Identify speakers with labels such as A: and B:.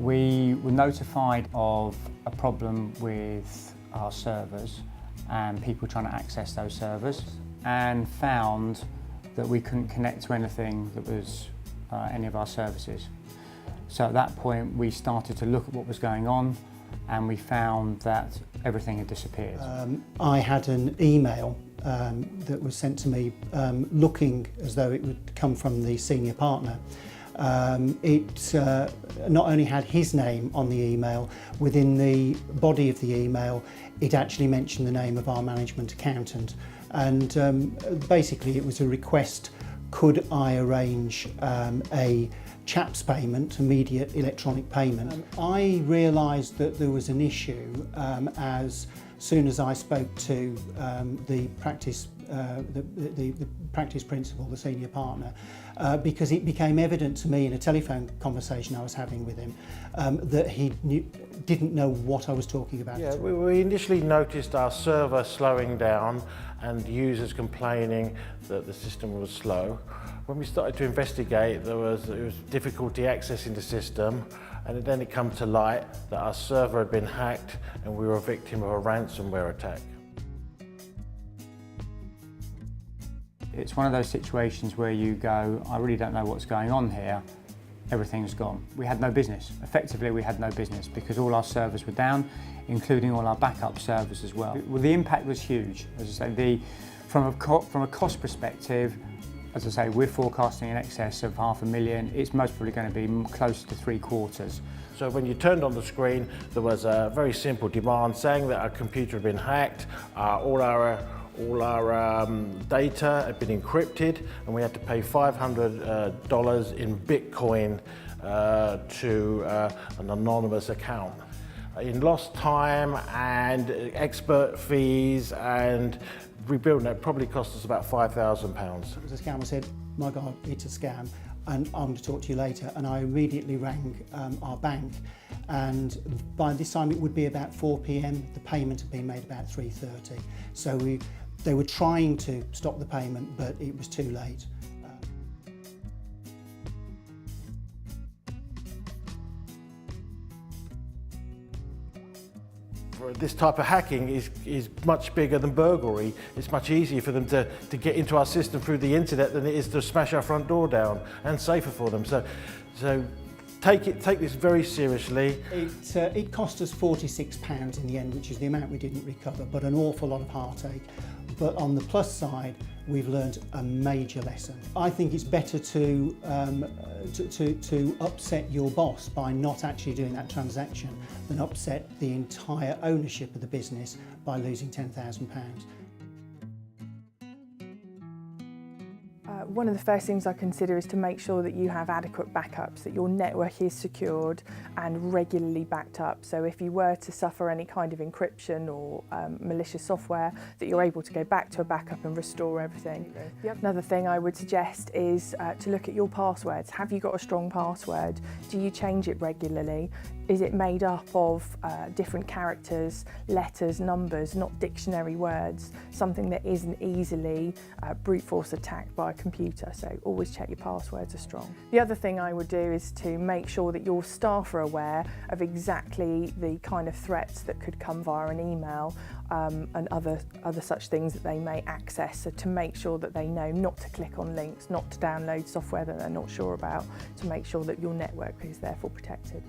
A: We were notified of a problem with our servers and people trying to access those servers, and found that we couldn't connect to anything that was any of our services. So at that point we started to look at what was going on, and we found that everything had disappeared.
B: I had an email that was sent to me looking as though it would come from the senior partner. It not only had his name on the email, within the body of the email it actually mentioned the name of our management accountant, and basically it was a request: could I arrange a CHAPS payment, immediate electronic payment. I realised that there was an issue as soon as I spoke to the practice principal, the senior partner, because it became evident to me in a telephone conversation I was having with him that he didn't know what I was talking about.
C: Yeah, we initially noticed our server slowing down and users complaining that the system was slow. When we started to investigate, it was difficulty accessing the system, and then it came to light that our server had been hacked and we were a victim of a ransomware attack.
A: It's one of those situations where you go, I really don't know what's going on here, everything's gone. We had no business. Effectively, we had no business because all our servers were down, including all our backup servers as well. Well, the impact was huge. As I say, from a cost perspective, as I say, we're forecasting in excess of $500,000. It's most probably going to be close to 3/4.
C: So when you turned on the screen, there was a very simple demand saying that our computer had been hacked, all our data had been encrypted, and we had to pay $500 in Bitcoin to an anonymous account. In lost time and expert fees and rebuilding it probably cost us about £5,000.
B: It was a scam. I said, my God, it's a scam, and I'm going to talk to you later. And I immediately rang our bank, and by this time it would be about 4 p.m. The payment had been made about 3:30. So they were trying to stop the payment, but it was too late.
C: This type of hacking is much bigger than burglary. It's much easier for them to get into our system through the internet than it is to smash our front door down, and safer for them. So take this very seriously.
B: It cost us £46 in the end, which is the amount we didn't recover, but an awful lot of heartache. But on the plus side, we've learned a major lesson. I think it's better to upset your boss by not actually doing that transaction than upset the entire ownership of the business by losing £10,000.
D: One of the first things I consider is to make sure that you have adequate backups, that your network is secured and regularly backed up. So if you were to suffer any kind of encryption or malicious software, that you're able to go back to a backup and restore everything. Yep. Another thing I would suggest is to look at your passwords. Have you got a strong password? Do you change it regularly? Is it made up of different characters, letters, numbers, not dictionary words, something that isn't easily brute force attacked by a computer? So always check your passwords are strong. The other thing I would do is to make sure that your staff are aware of exactly the kind of threats that could come via an email and other such things that they may access, so to make sure that they know not to click on links, not to download software that they're not sure about, to make sure that your network is therefore protected.